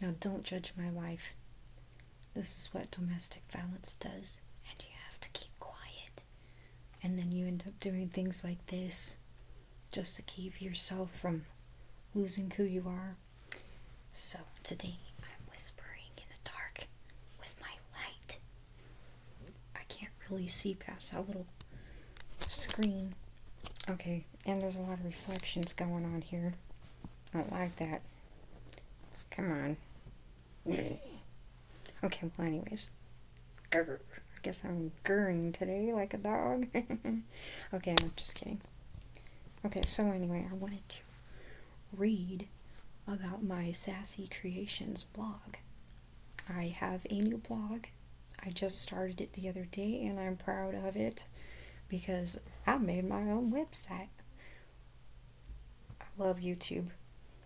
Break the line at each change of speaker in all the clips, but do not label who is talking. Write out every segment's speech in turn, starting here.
Now, don't judge my life. This is what domestic violence does, and you have to keep quiet. And then you end up doing things like this just to keep yourself from losing who you are. So, today I'm whispering in the dark with my light. I can't really see past that little screen. Okay, and there's a lot of reflections going on here. I don't like that. Come on. Okay, well, anyways. Grr. I guess I'm grrring today like a dog. Okay, I'm just kidding. Okay, so anyway, I wanted to read about my Sassy Creations blog. I have a new blog. I just started it the other day, and I'm proud of it because I made my own website. I love YouTube,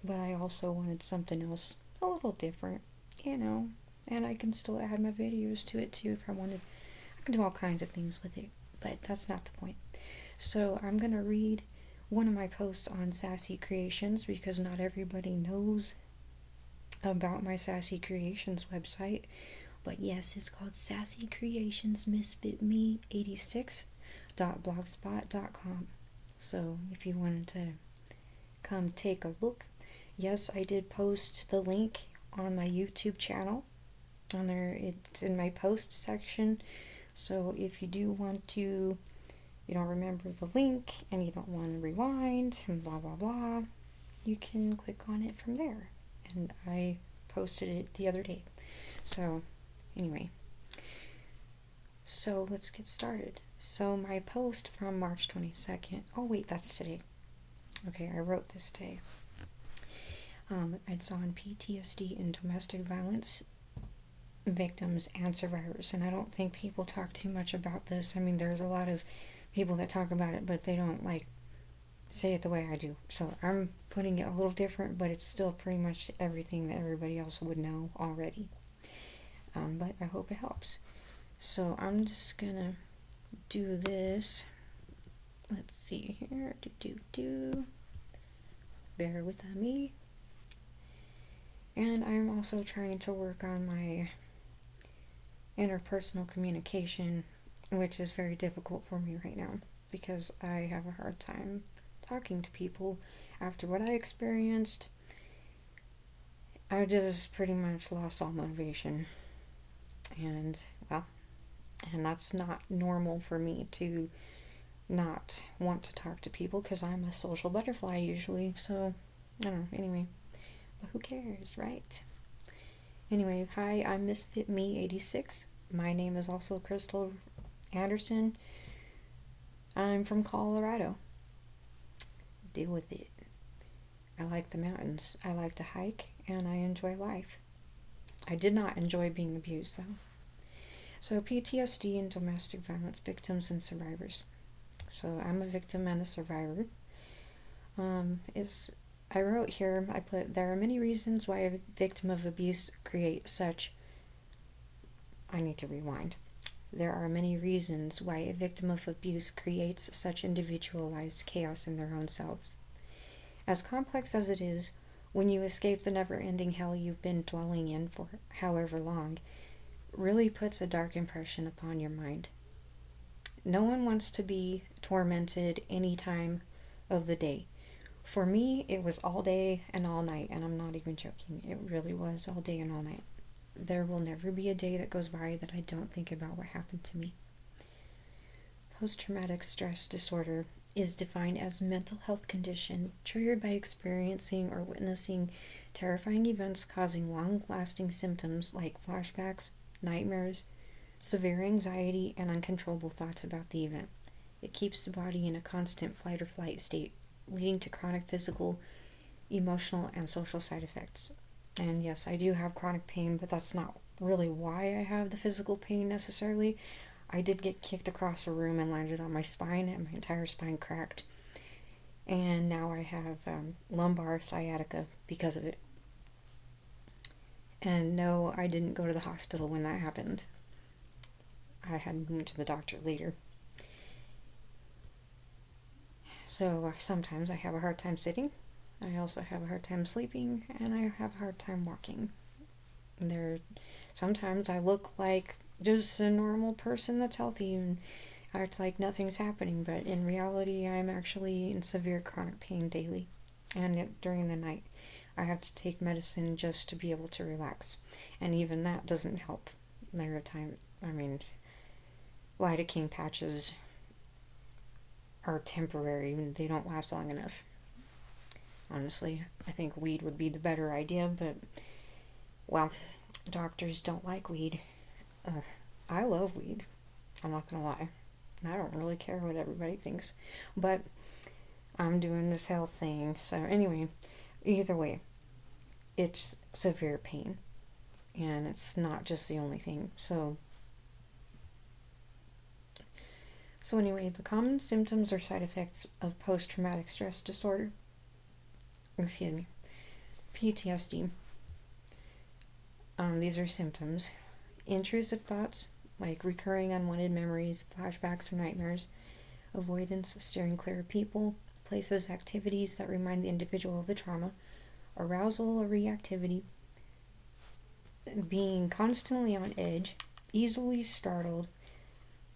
but I also wanted something else a little different, and I can still add my videos to it too if I wanted. I can do all kinds of things with it, but that's not the point. So I'm going to read one of my posts on Sassy Creations because not everybody knows about my Sassy Creations website. But yes, it's called Sassy Creations Misfit Me 86.blogspot.com. So if you wanted to come take a look, yes, I did post the link on my YouTube channel. On there, it's in my post section. So if you do want to, you don't remember the link and you don't want to rewind and blah blah blah, you can click on it from there. And I posted it the other day. So anyway, so let's get started. So my post from March 22nd. Oh wait, that's today. Okay, I wrote this day. It's on PTSD and domestic violence victims and survivors, and I don't think people talk too much about this. I mean, there's a lot of people that talk about it, but they don't say it the way I do. So I'm putting it a little different, but it's still pretty much everything that everybody else would know already. But I hope it helps. So I'm just gonna do this. Let's see here. Bear with me. And I'm also trying to work on my interpersonal communication, which is very difficult for me right now because I have a hard time talking to people after what I experienced. I just pretty much lost all motivation, and that's not normal for me to not want to talk to people because I'm a social butterfly usually. So I don't know, anyway, but who cares, right? Anyway, hi, I'm Misfit Me 86. My name is also Crystal Anderson. I'm from Colorado. Deal with it. I like the mountains. I like to hike, and I enjoy life. I did not enjoy being abused, though. So PTSD and domestic violence victims and survivors. So I'm a victim and a survivor. I wrote here, I put, there are many reasons why a victim of abuse creates such... I need to rewind. There are many reasons why a victim of abuse creates such individualized chaos in their own selves. As complex as it is, when you escape the never-ending hell you've been dwelling in for however long, really puts a dark impression upon your mind. No one wants to be tormented any time of the day. For me, it was all day and all night, and I'm not even joking. It really was all day and all night. There will never be a day that goes by that I don't think about what happened to me. Post-traumatic stress disorder is defined as a mental health condition triggered by experiencing or witnessing terrifying events causing long-lasting symptoms like flashbacks, nightmares, severe anxiety, and uncontrollable thoughts about the event. It keeps the body in a constant fight or flight state, leading to chronic physical, emotional, and social side effects. And yes, I do have chronic pain, but that's not really why I have the physical pain necessarily. I did get kicked across a room and landed on my spine, and my entire spine cracked. And now I have lumbar sciatica because of it. And no, I didn't go to the hospital when that happened. I had moved to the doctor later. So sometimes I have a hard time sitting. I also have a hard time sleeping, and I have a hard time walking. There, sometimes I look like just a normal person that's healthy and act like nothing's happening, but in reality, I'm actually in severe chronic pain daily, and during the night. I have to take medicine just to be able to relax, and even that doesn't help. There are times, I mean, lidocaine patches are temporary, they don't last long enough. Honestly, I think weed would be the better idea, but, well, doctors don't like weed. I love weed, I'm not gonna lie. I don't really care what everybody thinks, but I'm doing this health thing, so anyway, either way, it's severe pain, and it's not just the only thing. So anyway, the common symptoms or side effects of post-traumatic stress disorder, excuse me, PTSD. These are symptoms: intrusive thoughts, like recurring unwanted memories, flashbacks, or nightmares; avoidance, steering clear of people, places, activities that remind the individual of the trauma; arousal or reactivity; being constantly on edge, easily startled,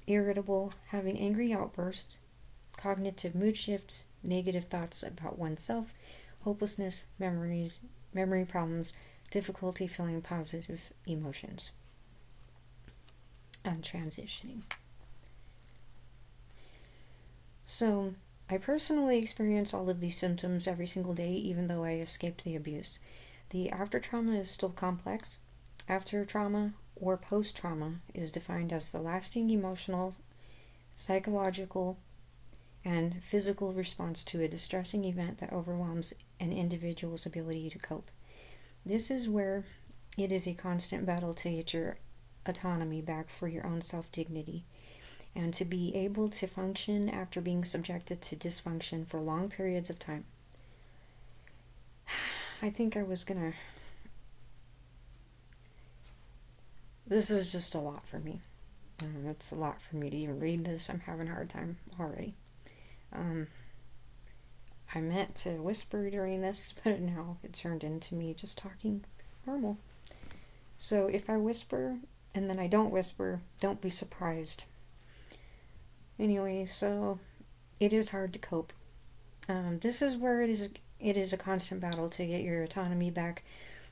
irritable, having angry outbursts; cognitive mood shifts, negative thoughts about oneself; hopelessness, memory problems, difficulty feeling positive emotions. And transitioning. So, I personally experience all of these symptoms every single day, even though I escaped the abuse. The after trauma is still complex. After trauma or post trauma is defined as the lasting emotional, psychological, and physical response to a distressing event that overwhelms an individual's ability to cope. This is where it is a constant battle to get your autonomy back for your own self-dignity, and to be able to function after being subjected to dysfunction for long periods of time. I think I was gonna... This is just a lot for me. It's a lot for me to even read this. I'm having a hard time already. I meant to whisper during this, but now it turned into me just talking normal. So if I whisper and then I don't whisper, don't be surprised. Anyway, so it is hard to cope. This is where it is a constant battle to get your autonomy back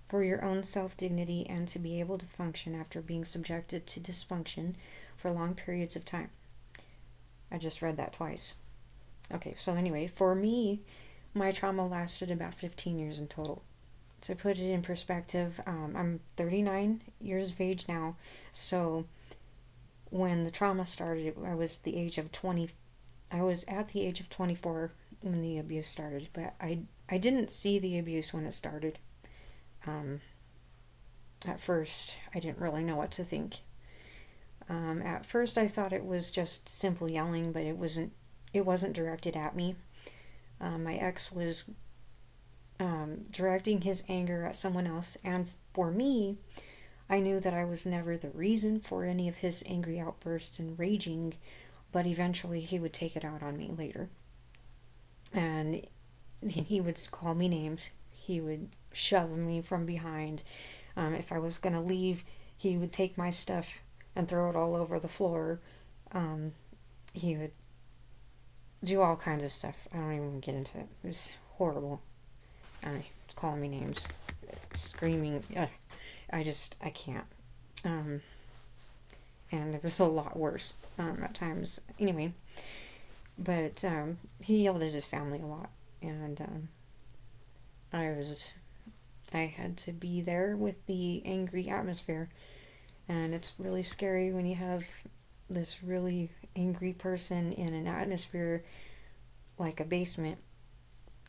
for your own self-dignity and to be able to function after being subjected to dysfunction for long periods of time. I just read that twice. Okay, so anyway, for me, my trauma lasted about 15 years in total. To put it in perspective, I'm 39 years of age now, so when the trauma started, I was at the age of 24 when the abuse started, but I didn't see the abuse when it started. At first, I didn't really know what to think. At first, I thought it was just simple yelling, but it wasn't directed at me. My ex was directing his anger at someone else, and for me, I knew that I was never the reason for any of his angry outbursts and raging, but eventually he would take it out on me later. And he would call me names. He would shove me from behind. If I was going to leave, he would take my stuff and throw it all over the floor. He would do all kinds of stuff. I don't even get into it. It was horrible. Calling me names, screaming. I can't. And there was a lot worse at times. Anyway, but he yelled at his family a lot, and I had to be there with the angry atmosphere, and it's really scary when you have this really angry person in an atmosphere like a basement,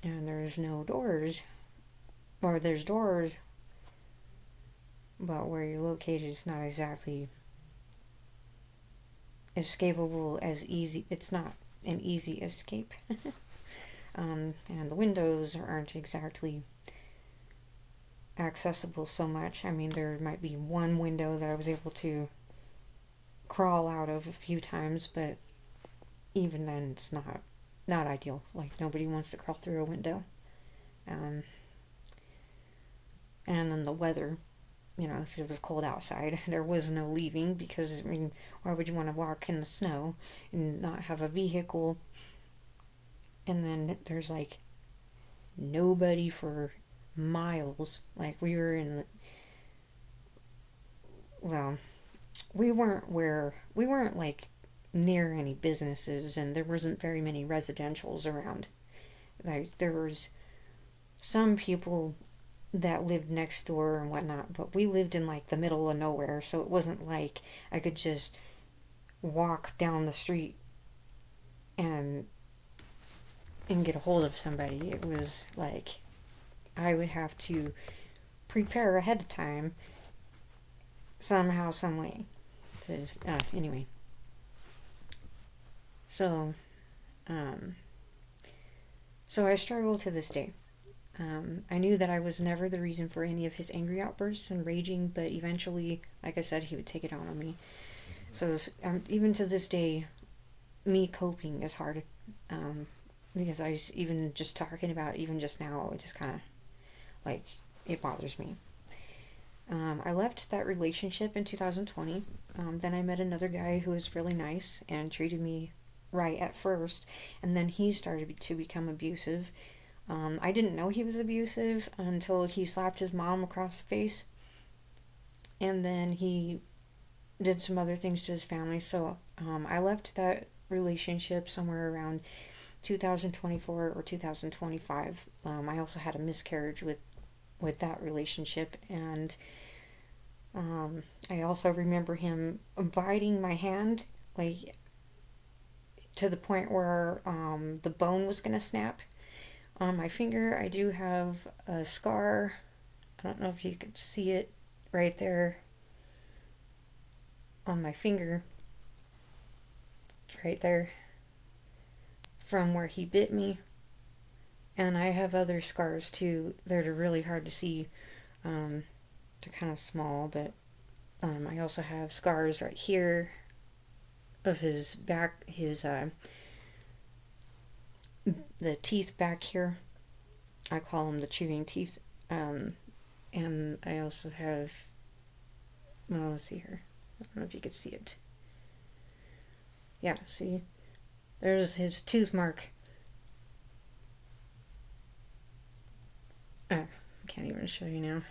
and there's no doors, or there's doors, but where you're located is not exactly escapable as easy. It's not an easy escape. And the windows aren't exactly accessible so much. I mean, there might be one window that I was able to crawl out of a few times, but even then it's not ideal. Like, nobody wants to crawl through a window. And then the weather. if it was cold outside, there was no leaving because, I mean, why would you want to walk in the snow and not have a vehicle? And then there's like nobody for miles. Like well, we weren't like near any businesses, and there wasn't very many residentials around. Like there was some people that lived next door and whatnot, but we lived in like the middle of nowhere, so it wasn't like I could just walk down the street and get a hold of somebody. It was like I would have to prepare ahead of time somehow, some way. Anyway, so um, so I struggle to this day. I knew that I was never the reason for any of his angry outbursts and raging, but eventually, like I said, he would take it out on me. So even to this day, me coping is hard. Because even just talking about it, even just now, it just kind of like it bothers me. I left that relationship in 2020. Then I met another guy who was really nice and treated me right at first, and then he started to become abusive. I didn't know he was abusive until he slapped his mom across the face, and then he did some other things to his family. So I left that relationship somewhere around 2024 or 2025. I also had a miscarriage with that relationship, and I also remember him biting my hand, like to the point where the bone was gonna snap. On my finger, I do have a scar. I don't know if you could see it right there on my finger. It's right there from where he bit me. And I have other scars too. They're really hard to see. They're kind of small, but I also have scars right here of his back, the teeth back here. I call them the chewing teeth. And I also have, well, let's see here. I don't know if you could see it. Yeah, see? There's his tooth mark. I can't even show you now.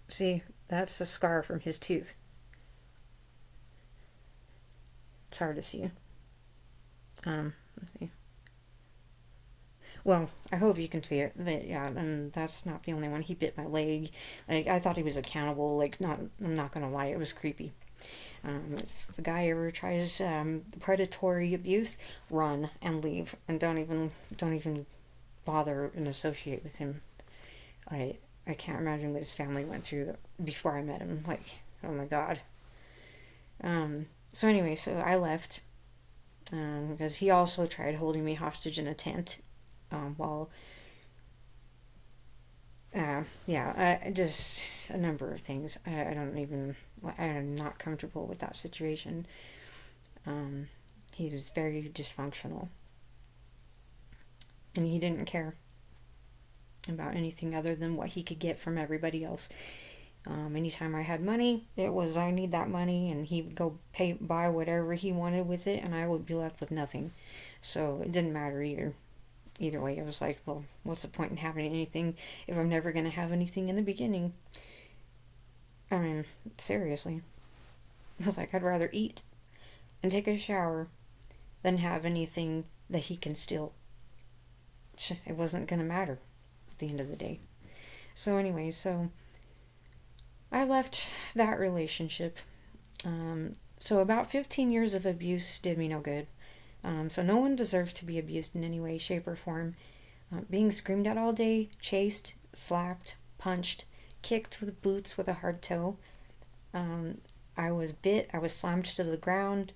See, that's a scar from his tooth. It's hard to see. Let's see. Well, I hope you can see it, but yeah, and that's not the only one. He bit my leg. Like, I thought he was a cannibal. Like, I'm not gonna lie, it was creepy. If the guy ever tries predatory abuse, run and leave, and don't even bother and associate with him. I can't imagine what his family went through before I met him. Like, oh my god. So anyway, so I left because he also tried holding me hostage in a tent. While just a number of things. I'm not comfortable with that situation. He was very dysfunctional, and he didn't care about anything other than what he could get from everybody else. Anytime I had money, it was I need that money, and he would go buy whatever he wanted with it, and I would be left with nothing. So it didn't matter either way. I was like, well, what's the point in having anything if I'm never going to have anything in the beginning? I mean, seriously. I was like, I'd rather eat and take a shower than have anything that he can steal. It wasn't going to matter at the end of the day. So anyway, so I left that relationship. So about 15 years of abuse did me no good. So no one deserves to be abused in any way, shape, or form. Being screamed at all day, chased, slapped, punched, kicked with boots with a hard toe. I was bit. I was slammed to the ground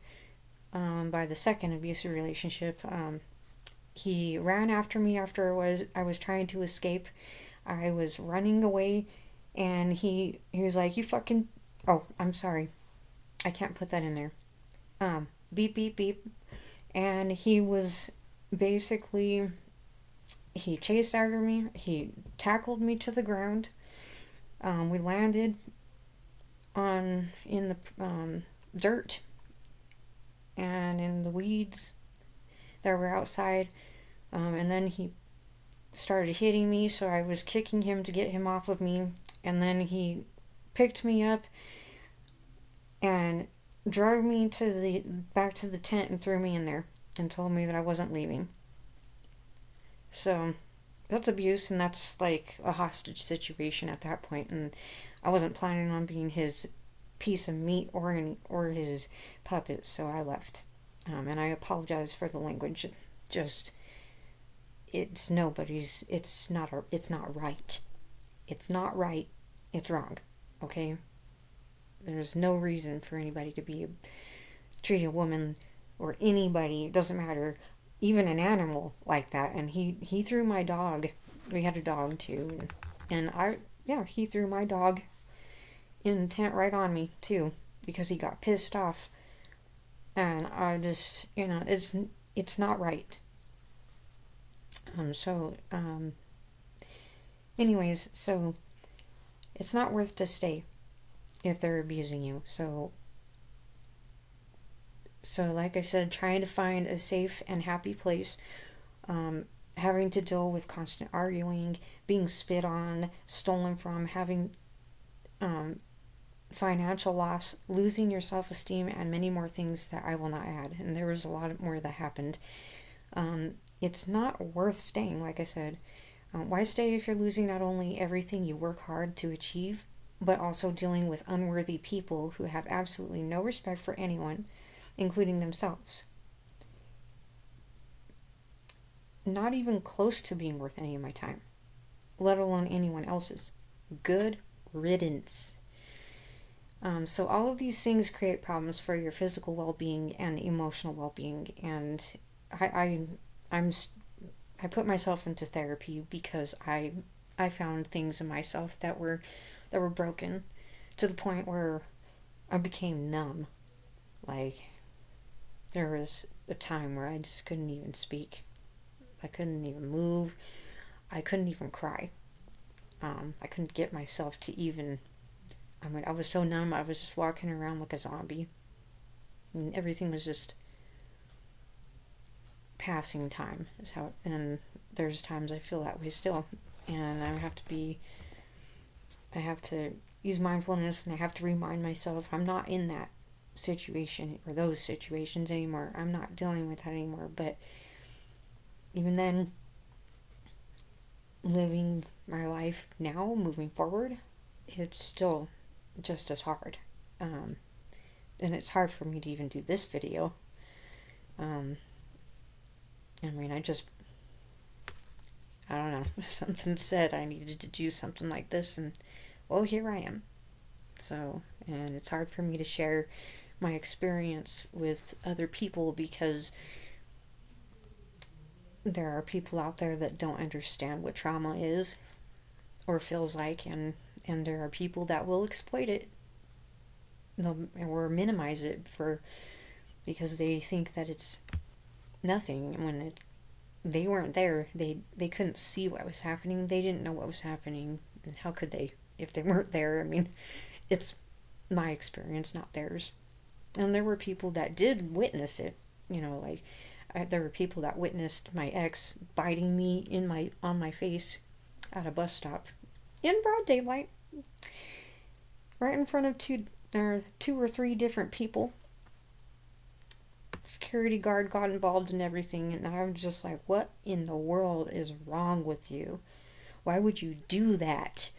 by the second abusive relationship. He ran after me after I was trying to escape. I was running away, and he was like, "You fucking." Oh, I'm sorry. I can't put that in there. Beep beep beep. And he was basically, he chased after me, he tackled me to the ground, We landed in the dirt and in the weeds that were outside, and then he started hitting me, so I was kicking him to get him off of me, and then he picked me up and dragged me back to the tent and threw me in there and told me that I wasn't leaving. So that's abuse, and that's like a hostage situation at that point, and I wasn't planning on being his piece of meat or his puppet, so I left. And I apologize for the language. Just it's nobody's. It's not right. It's not right. It's wrong. Okay. There's no reason for anybody to be treating a woman or anybody. It doesn't matter. Even an animal like that. And he threw my dog. We had a dog too, and he threw my dog in the tent right on me too, because he got pissed off. And I just, it's not right. Anyways, so it's not worth to stay if they're abusing you. So like I said, trying to find a safe and happy place, having to deal with constant arguing, being spit on, stolen from, having financial loss, losing your self-esteem, and many more things that I will not add. And there was a lot more that happened. It's not worth staying, like I said. Why stay if you're losing not only everything you work hard to achieve, but also dealing with unworthy people who have absolutely no respect for anyone, including themselves? Not even close to being worth any of my time, let alone anyone else's. Good riddance. So all of these things create problems for your physical well-being and emotional well-being, and I put myself into therapy because I found things in myself that were broken to the point where I became numb. Like, there was a time where I just couldn't even speak. I couldn't even move. I couldn't even cry. I couldn't get myself to even... I was so numb, I was just walking around like a zombie. Everything was just passing time. And there's times I feel that way still. And I have to use mindfulness, and I have to remind myself I'm not in that situation or those situations anymore. I'm not dealing with that anymore. But even then, living my life now, moving forward, it's still just as hard. And it's hard for me to even do this video. I don't know, something said I needed to do something like this, and well, here I am. So, and it's hard for me to share my experience with other people because there are people out there that don't understand what trauma is or feels like, and there are people that will exploit it or minimize it because they think that it's nothing when they weren't there. They couldn't see what was happening. They didn't know what was happening, and how could they if they weren't there? I mean, it's my experience, not theirs. And there were people that did witness it. There were people that witnessed my ex biting me on my face at a bus stop in broad daylight, right in front of two or three different people. Security guard got involved in everything, and I'm just like, what in the world is wrong with you? Why would you do that?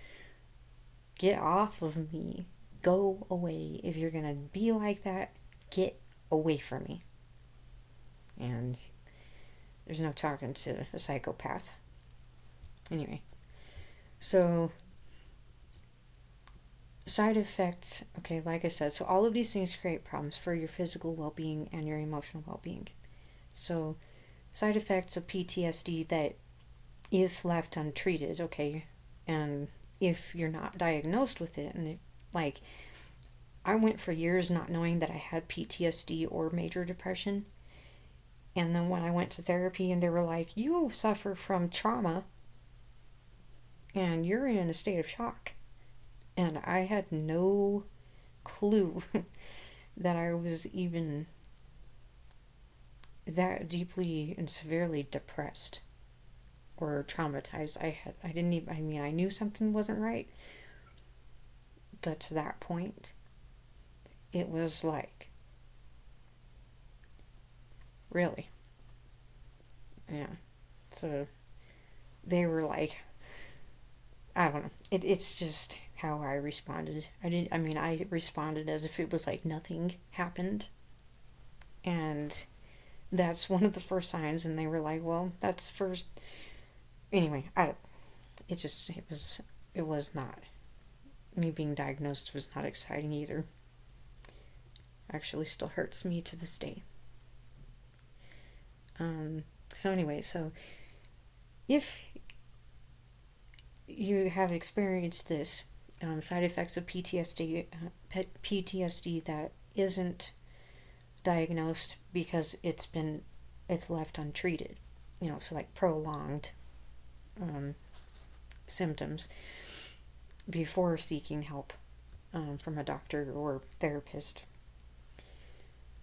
Get off of me. Go away. If you're gonna be like that, get away from me. And there's no talking to a psychopath. Anyway, so side effects, okay, like I said, so all of these things create problems for your physical well-being and your emotional well-being. So side effects of PTSD that, if left untreated, okay, and if you're not diagnosed with it, and I went for years not knowing that I had PTSD or major depression, and then when I went to therapy and they were like, you suffer from trauma and you're in a state of shock. And I had no clue that I was even that deeply and severely depressed or traumatized. I didn't even, I mean, I knew something wasn't right, but to that point, it was like, really? Yeah. So they were like, I don't know. It's just how I responded. I responded as if it was like nothing happened. And that's one of the first signs. And they were like, well, that's first. Anyway, it was not. Me being diagnosed was not exciting either. Actually, still hurts me to this day. So anyway, so if you have experienced this, side effects of PTSD that isn't diagnosed because it's left untreated, so like prolonged symptoms before seeking help from a doctor or therapist.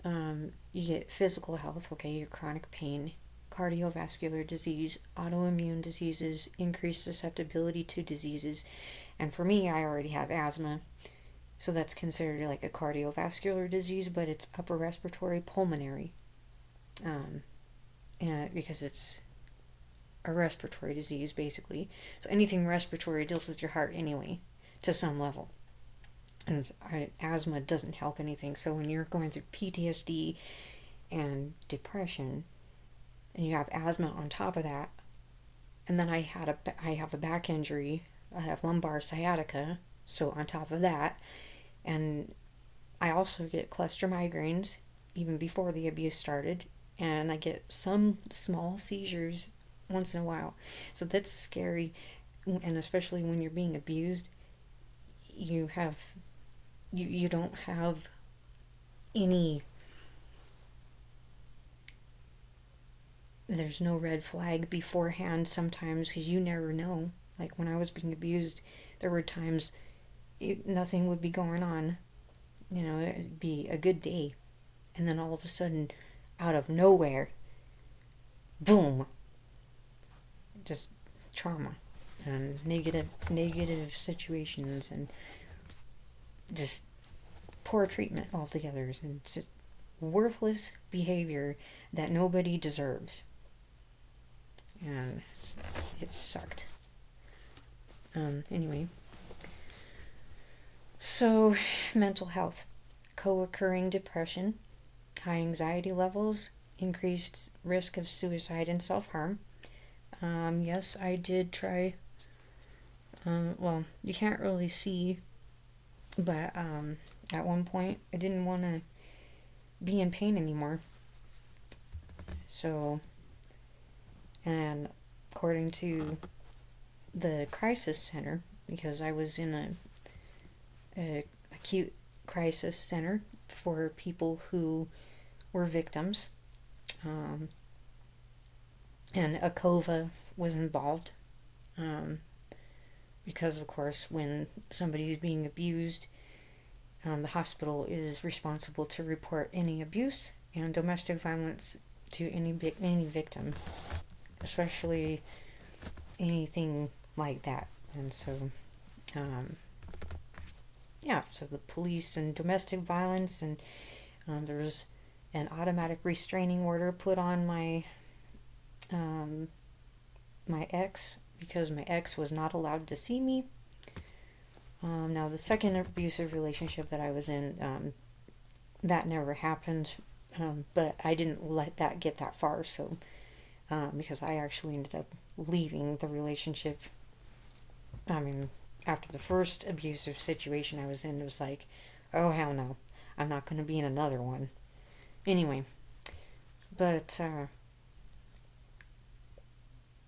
You get physical health, okay, your chronic pain, cardiovascular disease, autoimmune diseases, increased susceptibility to diseases. And for me, I already have asthma, so that's considered like a cardiovascular disease, but it's upper respiratory pulmonary, and because it's a respiratory disease basically. So anything respiratory deals with your heart anyway, to some level. And asthma doesn't help anything. So when you're going through PTSD and depression, and you have asthma on top of that, and then I have a back injury. I have lumbar sciatica, so on top of that, and I also get cluster migraines even before the abuse started, and I get some small seizures once in a while. So that's scary, and especially when you're being abused, you don't have any, there's no red flag beforehand sometimes, because you never know. Like when I was being abused, there were times nothing would be going on, it'd be a good day, and then all of a sudden, out of nowhere, boom, just trauma and negative situations, and just poor treatment altogether, and just worthless behavior that nobody deserves. And it sucked. Anyway, so mental health, co-occurring depression, high anxiety levels, increased risk of suicide and self-harm. Yes, I did try. Well, you can't really see, but at one point I didn't want to be in pain anymore. So, and according to the crisis center, because I was in a acute crisis center for people who were victims, and a.k.a. was involved, because of course when somebody is being abused, the hospital is responsible to report any abuse and domestic violence to any victim, especially anything like that. And so, so the police and domestic violence, and there was an automatic restraining order put on my ex, because my ex was not allowed to see me. Now the second abusive relationship that I was in, that never happened, but I didn't let that get that far, so because I actually ended up leaving the relationship. I mean, after the first abusive situation I was in, it was like, oh hell no, I'm not going to be in another one. Anyway, but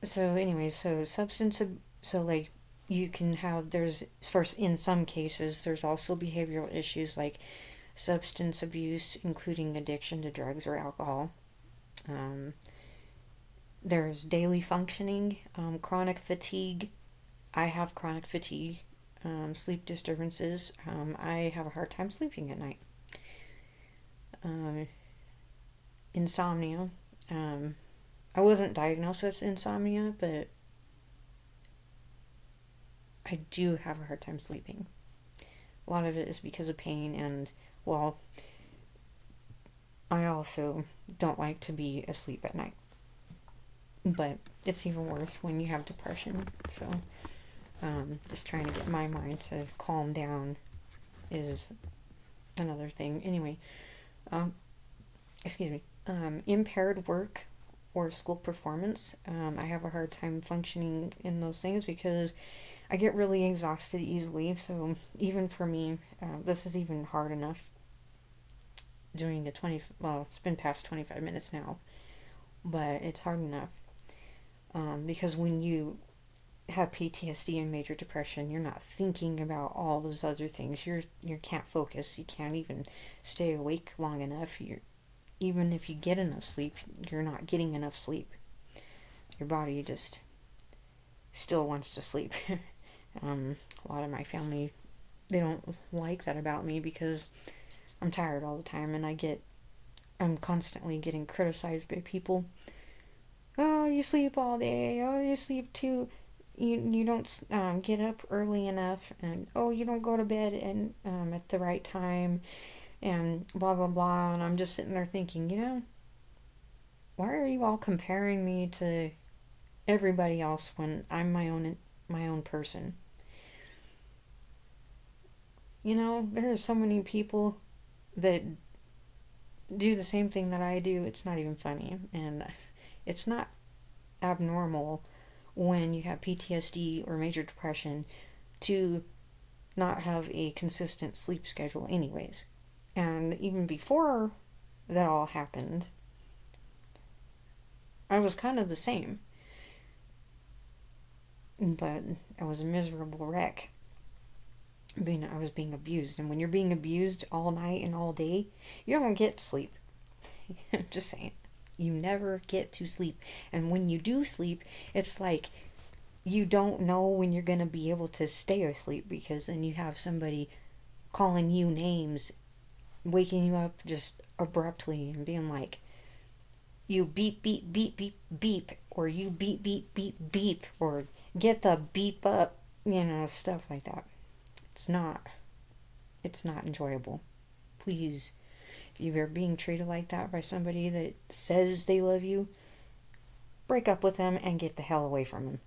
so substance, so like you can have, there's first, in some cases there's also behavioral issues like substance abuse, including addiction to drugs or alcohol. There's daily functioning, chronic fatigue. I have chronic fatigue. sleep disturbances. I have a hard time sleeping at night. Insomnia. I wasn't diagnosed with insomnia, but I do have a hard time sleeping. A lot of it is because of pain, and, well, I also don't like to be asleep at night. But it's even worse when you have depression. So, just trying to get my mind to calm down is another thing. Anyway, excuse me. Impaired work or school performance. I have a hard time functioning in those things because I get really exhausted easily. So even for me, this is even hard enough doing it's been past 25 minutes now, but it's hard enough. Because when you have PTSD and major depression, you're not thinking about all those other things. You can't focus. You can't even stay awake long enough. Even if you get enough sleep, you're not getting enough sleep. Your body just still wants to sleep. A lot of my family, they don't like that about me because I'm tired all the time, and I'm constantly getting criticized by people. Oh, you sleep all day. Oh, you sleep too. You don't get up early enough, and oh, you don't go to bed and at the right time, and blah blah blah. And I'm just sitting there thinking, why are you all comparing me to everybody else when I'm my own person? There are so many people that do the same thing that I do. It's not even funny, and it's not abnormal when you have PTSD or major depression to not have a consistent sleep schedule anyways. And even before that all happened, I was kind of the same. But I was a miserable wreck. I was being abused. And when you're being abused all night and all day, you don't get sleep. I'm just saying. You never get to sleep. And when you do sleep, it's like you don't know when you're going to be able to stay asleep, because then you have somebody calling you names, waking you up just abruptly and being like, you beep, beep, beep, beep, beep, or you beep, beep, beep, beep, or get the beep up, stuff like that. It's not enjoyable. Please, if you're being treated like that by somebody that says they love you, break up with them and get the hell away from them.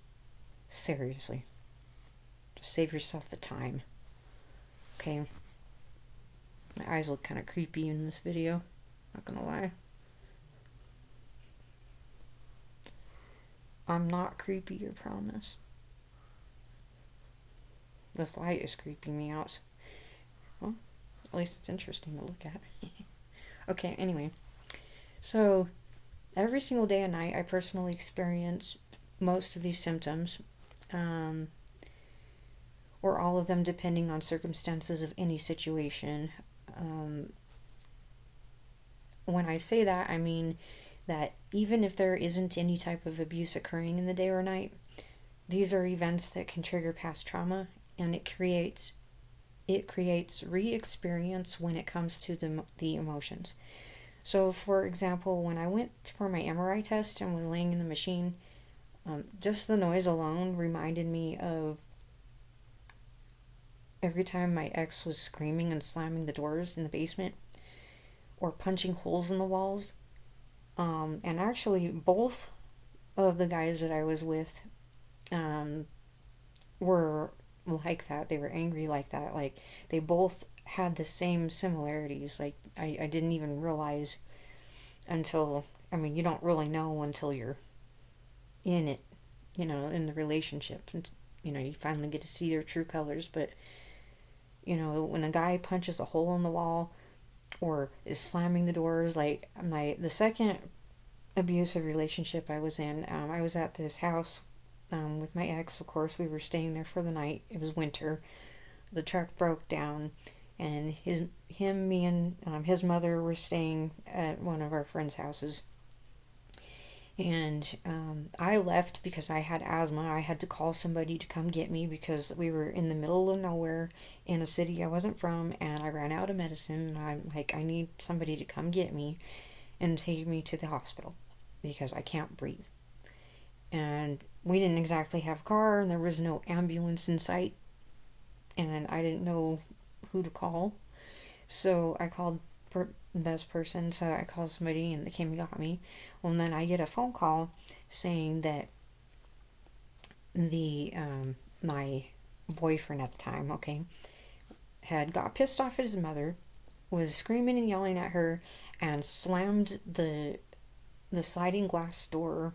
Seriously. Just save yourself the time. Okay? My eyes look kind of creepy in this video. Not gonna lie. I'm not creepy, I promise. This light is creeping me out. Well, at least it's interesting to look at. Okay, anyway. So, every single day and night, I personally experience most of these symptoms, or all of them, depending on circumstances of any situation. When I say that, I mean that even if there isn't any type of abuse occurring in the day or night, these are events that can trigger past trauma, and it creates re-experience when it comes to the emotions. So, for example, when I went for my MRI test and was laying in the machine, just the noise alone reminded me of every time my ex was screaming and slamming the doors in the basement or punching holes in the walls. And actually, both of the guys that I was with were like that. They were angry like that. Like, they both had the same similarities. Like, I didn't even realize until, you don't really know until you're in it, in the relationship. And, you finally get to see their true colors. But, when a guy punches a hole in the wall or is slamming the doors, like the second abusive relationship I was in, I was at this house with my ex. Of course, we were staying there for the night. It was winter. The truck broke down, and me and his mother were staying at one of our friends' houses. And I left because I had asthma. I had to call somebody to come get me because we were in the middle of nowhere in a city I wasn't from, and I ran out of medicine. And I'm like, I need somebody to come get me and take me to the hospital because I can't breathe. And we didn't exactly have a car, and there was no ambulance in sight, and I didn't know who to call. So I called the best person, so I called somebody and they came and got me. Well, and then I get a phone call saying that the my boyfriend at the time, okay, had got pissed off at his mother, was screaming and yelling at her, and slammed the sliding glass door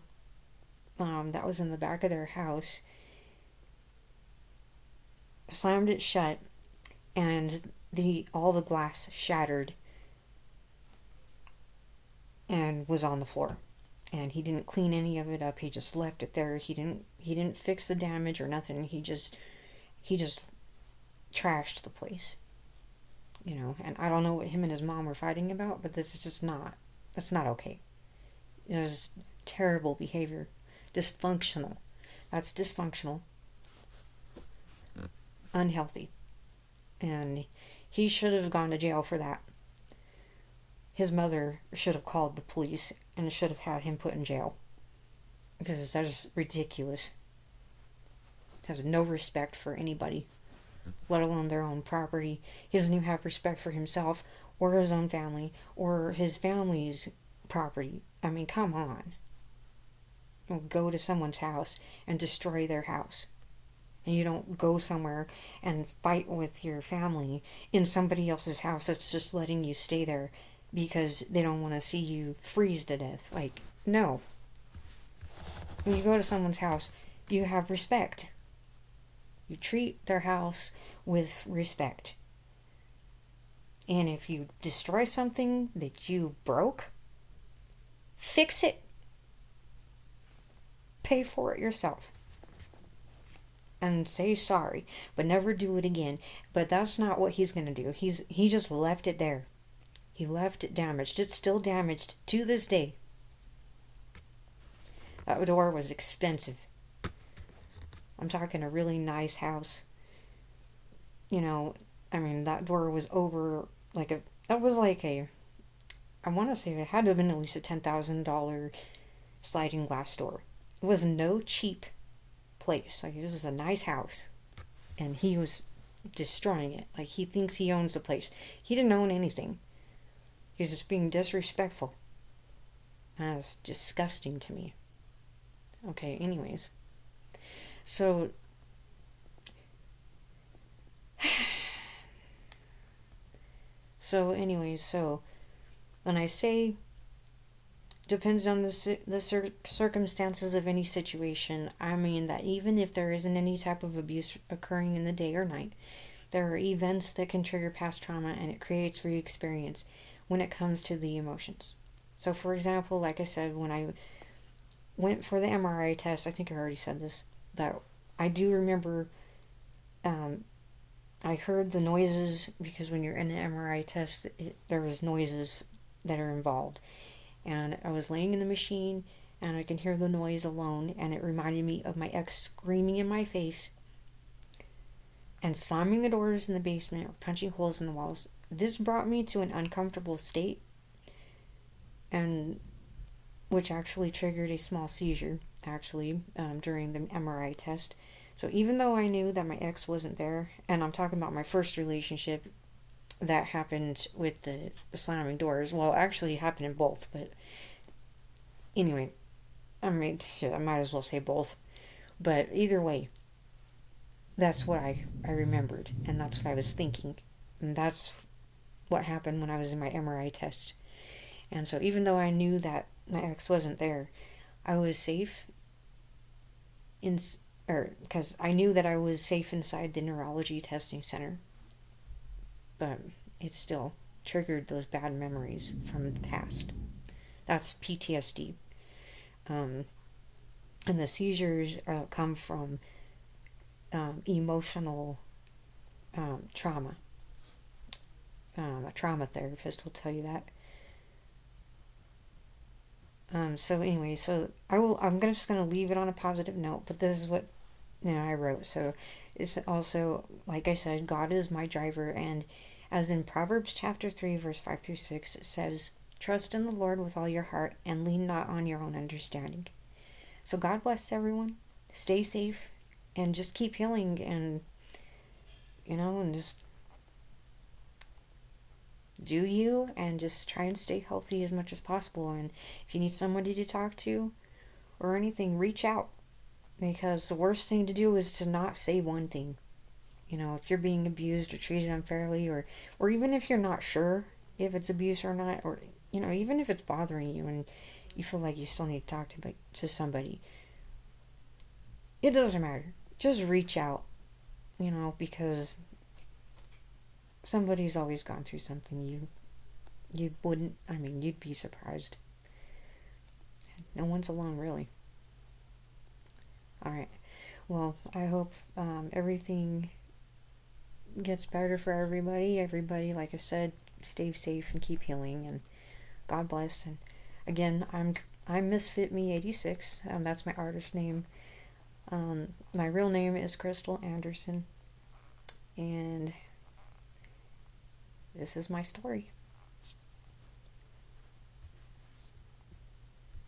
that was in the back of their house, slammed it shut, and all the glass shattered and was on the floor. And he didn't clean any of it up. He just left it there. He didn't fix the damage or nothing. He just trashed the place. And I don't know what him and his mom were fighting about, but this is just not that's not okay. It was terrible behavior. Dysfunctional. That's dysfunctional. Unhealthy. And he should have gone to jail for that. His mother should have called the police and should have had him put in jail. Because that's ridiculous. Has no respect for anybody, let alone their own property. He doesn't even have respect for himself or his own family or his family's property. I mean, come on. Go to someone's house and destroy their house. And you don't go somewhere and fight with your family in somebody else's house that's just letting you stay there because they don't want to see you freeze to death. Like, no. When you go to someone's house, you have respect. You treat their house with respect. And if you destroy something that you broke, fix it. Pay for it yourself. And say sorry, but never do it again. But that's not what he's going to do. He just left it there. He left it damaged. It's still damaged to this day. That door was expensive. I'm talking a really nice house. That door was over I want to say it had to have been at least a $10,000 sliding glass door. It was no cheap place. It was a nice house. And he was destroying it. He thinks he owns the place. He didn't own anything. He was just being disrespectful. And it's disgusting to me. Okay, anyways. So when I say depends on the circumstances of any situation, I mean that even if there isn't any type of abuse occurring in the day or night, there are events that can trigger past trauma, and it creates re-experience when it comes to the emotions. So, for example, like I said, when I went for the MRI test, I think I already said this, that I do remember I heard the noises, because when you're in an MRI test, there was noises that are involved. And I was laying in the machine, and I can hear the noise alone, and it reminded me of my ex screaming in my face and slamming the doors in the basement or punching holes in the walls. This brought me to an uncomfortable state, and which actually triggered a small seizure, during the MRI test. So even though I knew that my ex wasn't there, and I'm talking about my first relationship, that happened with the slamming doors. Well, actually, it happened in both, but anyway, I might as well say both. But either way, that's what I remembered, and that's what I was thinking. And that's what happened when I was in my MRI test. And so even though I knew that my ex wasn't there, I was safe because I knew that I was safe inside the neurology testing center. But it still triggered those bad memories from the past. That's PTSD. And the seizures come from emotional trauma. A trauma therapist will tell you that. So anyway, I'm just gonna leave it on a positive note. But this is what I wrote. So it's also, like I said, God is my driver, and as in Proverbs chapter 3, verse 5 through 6, it says, "Trust in the Lord with all your heart, and lean not on your own understanding." So God bless everyone. Stay safe, and just keep healing, and and just do you, and just try and stay healthy as much as possible. And if you need somebody to talk to or anything, reach out, because the worst thing to do is to not say one thing. If you're being abused or treated unfairly, or even if you're not sure if it's abuse or not, or even if it's bothering you and you feel like you still need to talk to somebody, it doesn't matter. Just reach out, because somebody's always gone through something you wouldn't. I mean, you'd be surprised. No one's alone, really. All right. Well, I hope everything gets better for everybody. Everybody, like I said, stay safe and keep healing, and God bless. And again, I'm Misfit Me 86. That's my artist name. My real name is Crystal Anderson, and this is my story.